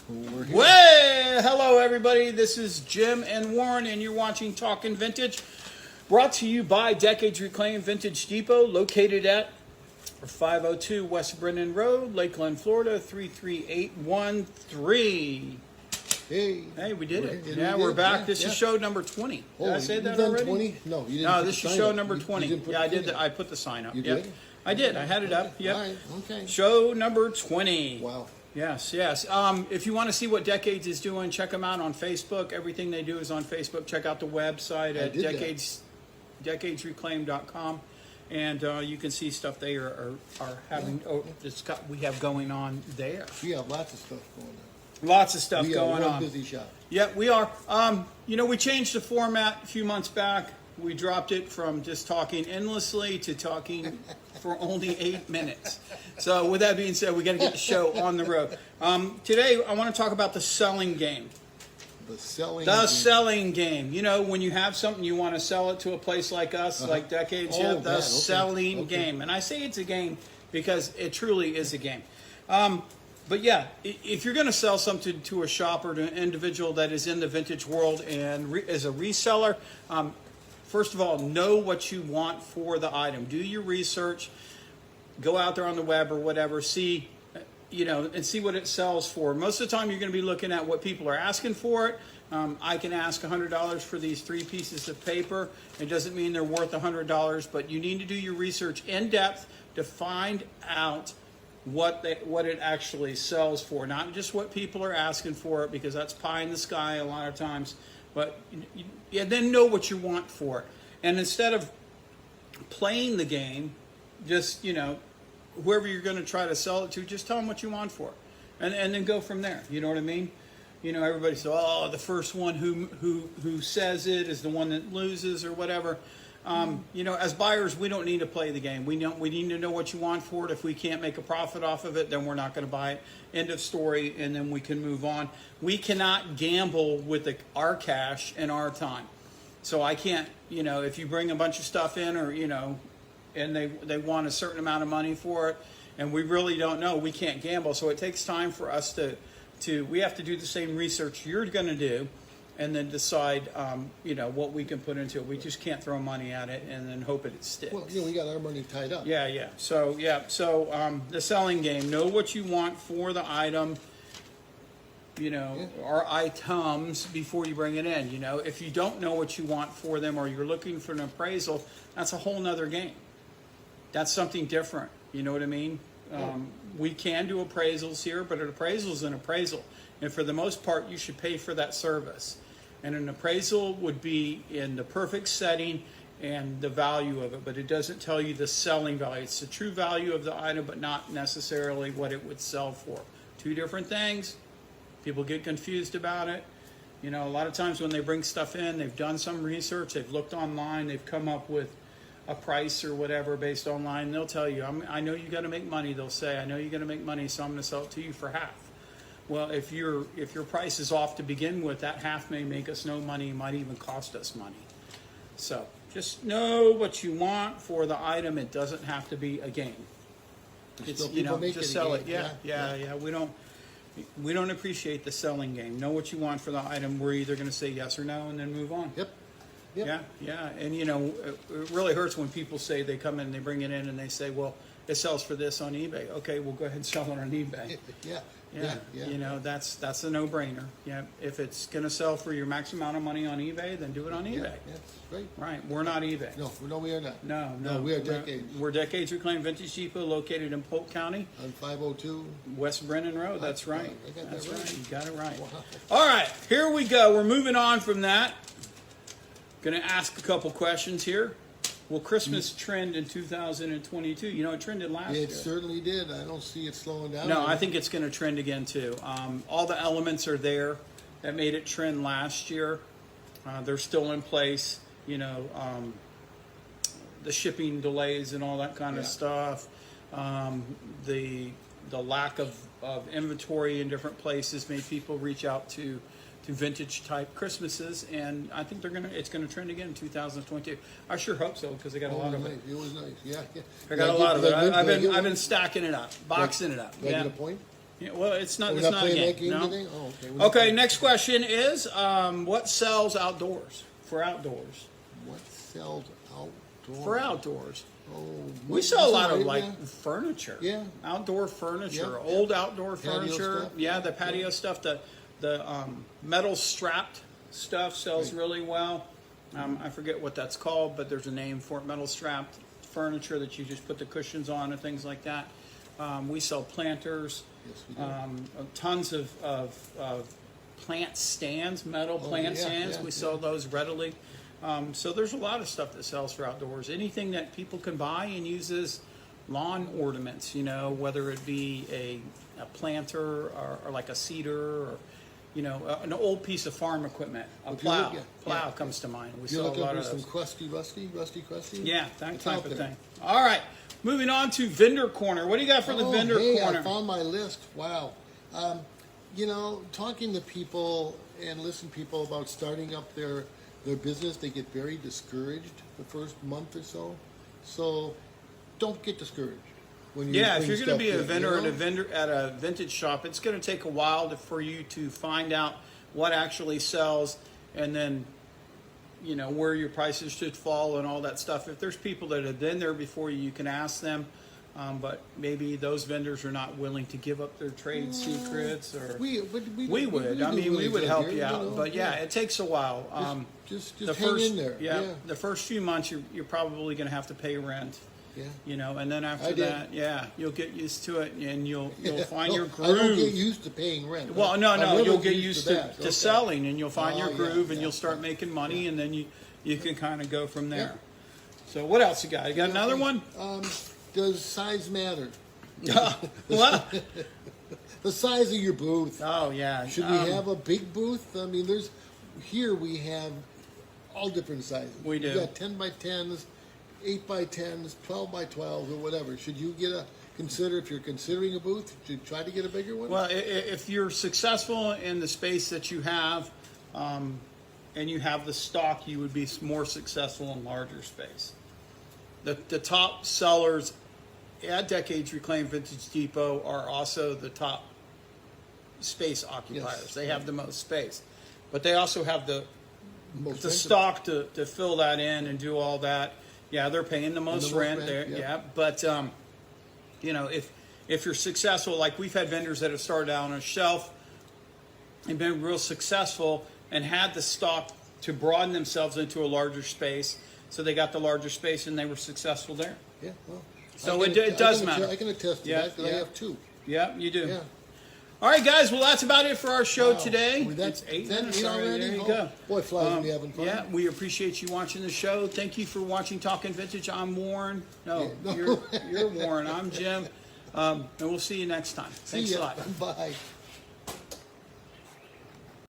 We're here. Well, hello everybody. This is Jim and Warren, and you're watching Talkin' Vintage, brought to you by Decades Reclaimed Vintage Depot, located at 502 West Brennan Road, Lakeland, Florida 33813. Hey, we did it. Yeah, We're back. yeah, This yeah. is show number 20. Did Oh, I say you've that done already? 20? No, you didn't. No, put this the is sign show up. number You 20. didn't put Yeah, the I did. thing up. I put the sign up. You Yep. did? I did. I had it up. Yep. All right, okay. Show number 20. Wow. Yes. If you want to see what Decades is doing, check them out on Facebook. Everything they do is on Facebook. Check out the website at did that. decadesreclaim.com, and you can see stuff they are having. We have going on there. We have lots of stuff going on. Lots of stuff We going are one on. busy shop. Yeah, we are. We changed the format a few months back. We dropped it from just talking endlessly to talking for only 8 minutes. So with that being said, we got to get the show on the road. Today, I want to talk about the selling game. The selling. The selling game. You know, when you have something, you want to sell it to a place like us, like Decades. Oh, The man, okay. selling Okay. game. And I say it's a game because it truly is a game. But yeah, if you're going to sell something to a shopper, to an individual that is in the vintage world and is a reseller, first of all, know what you want for the item. Do your research. Go out there on the web or whatever, see, and see what it sells for. Most of the time, you're going to be looking at what people are asking for it. I can ask $100 for these 3 pieces of paper. It doesn't mean they're worth $100, but you need to do your research in depth to find out what it actually sells for, not just what people are asking for it, because that's pie in the sky a lot of times. But then know what you want for it, and instead of playing the game, just whoever you're going to try to sell it to, just tell them what you want for it, and then go from there. You know what I mean? Everybody says, "Oh, the first one who says it is the one that loses," or whatever. As buyers, we don't need to play the game. We need to know what you want for it. If we can't make a profit off of it, then we're not going to buy it. End of story, and then we can move on. We cannot gamble with our cash and our time. So I can't, if you bring a bunch of stuff in, or and they want a certain amount of money for it, and we really don't know, we can't gamble. So it takes time for us to we have to do the same research you're going to do, and then decide, what we can put into it. We just can't throw money at it and then hope it sticks. Well, we got our money tied up. Yeah. So the selling game. Know what you want for the item, or items before you bring it in. If you don't know what you want for them, or you're looking for an appraisal, that's a whole nother game. That's something different. You know what I mean? We can do appraisals here, but an appraisal is an appraisal. And for the most part, you should pay for that service. And an appraisal would be in the perfect setting and the value of it, but it doesn't tell you the selling value. It's the true value of the item, but not necessarily what it would sell for. Two different things. People get confused about it. A lot of times when they bring stuff in, they've done some research, they've looked online, they've come up with a price or whatever based online. They'll tell you, I know you got to make money. They'll say, I know you're going to make money, so I'm going to sell it to you for half. Well, if your price is off to begin with, that half may make us no money. It might even cost us money. So just know what you want for the item. It doesn't have to be a game. It's just sell it. Yeah. We don't appreciate the selling game. Know what you want for the item. We're either going to say yes or no and then move on. Yep. Yeah. And it really hurts when people say, they come in, they bring it in, and they say, well, it sells for this on eBay. Okay, we'll go ahead and sell it on eBay. Yeah. That's a no-brainer. Yeah, if it's going to sell for your max amount of money on eBay, then do it on eBay. Yeah, that's great. Right, we're not eBay. No, we are not. No, we are Decades. We're Decades Reclaimed Vintage Depot, located in Polk County, On 502. West Brennan Road. That's right. I got that That's right. right. You got it right. Wow. All right, here we go. We're moving on from that. Going to ask a couple questions here. Will Christmas trend in 2022? It trended last year. It certainly did. I don't see it slowing down. No, I think it's going to trend again too. All the elements are there that made it trend last year. They're still in place. The shipping delays and all that kind of stuff. The lack of inventory in different places made people reach out to vintage type Christmases, and I think it's gonna trend again in 2022. I sure hope so, because I got a lot of it. It was nice. Yeah. I got a lot of it. I've been stacking it up, boxing it up. Do I get a point? Yeah, well, it's not. We're It's not not a playing game. that game No. today? Oh, okay. We're not Okay. playing- Next question is, what sells outdoors for outdoors? What sells outdoors? For outdoors, Oh, we sell a lot of right like now? furniture. Yeah. Outdoor furniture, Yeah. old outdoor Patio furniture. stuff. Yeah, the patio stuff. The metal strapped stuff sells Right. really well. I forget what that's called, but there's a name for it. Metal strapped furniture that you just put the cushions on and things like that. We sell planters. Yes, we do. Tons of plant stands, metal plant yeah, stands. yeah, We sell those readily. So there's a lot of stuff that sells for outdoors. Anything that people can buy and use as lawn ornaments, whether it be a planter or like a cedar or, an old piece of farm equipment. A If you look plow. at- Plow yeah. comes to mind. We If you're sell a looking lot for of some those. crusty, rusty? Yeah, that it's type out of there. thing. All right. Moving on to vendor corner. What do you got for the vendor hey, corner? I found my list. Wow. Talking to people and listening to people about starting up their business, they get very discouraged the first month or so. So don't get discouraged when you Yeah, if bring you're going to stuff be a in, vendor you know? at a vintage shop, it's going to take a while for you to find out what actually sells, and then where your prices should fall and all that stuff. If there's people that have been there before you, you can ask them. But maybe those vendors are not willing to give up their trade secrets, or We would. I do mean, we really would good help here, you out. But yeah, it takes a while. Just the hang first, in there. Yeah, the first few months you're probably going to have to pay rent. Yeah. And then after I did. that, yeah, you'll get used to it, and you'll find No, your I don't get groove. used to paying rent. Well, I'm no, really you'll get used to, that. Okay. selling, and you'll find your Oh, yeah, groove, and yeah, you'll start yeah. making money, and then you can kind of go from there. So what else you got? You got another one? Does size matter? What? The size of your booth. Oh yeah. Should we have a big booth? I mean, we have all different sizes. We do. We got 10 by 10s, 8 by 10s, 12 by 12s, or whatever. Should you if you're considering a booth, should you try to get a bigger one? Well, if you're successful in the space that you have, and you have the stock, you would be more successful in larger space. The top sellers at Decades Reclaimed Vintage Depot are also the top space occupiers. Yes. They have the most space, but they also have the Most the rented. stock to fill that in and do all that. Yeah, they're paying the most most rent rent, there. yep. Yeah, but if you're successful, like we've had vendors that have started out on a shelf and been real successful and had the stock to broaden themselves into a larger space. So they got the larger space and they were successful there. Yeah, well. So I it can- does I can- matter. I can attest to Yeah, that because yeah. I have two. Yeah, you do. Yeah. All right, guys. Well, that's about it for our show Wow. today. Well, that's- It's 8 that minutes eight already. already? There you Oh, go. boy, flies when you're having fun. Yeah, we appreciate you watching the show. Thank you for watching Talking Vintage. I'm Warren. No, Yeah. you're Warren. I'm Jim. And we'll see you next time. Thanks See a ya. lot. Bye.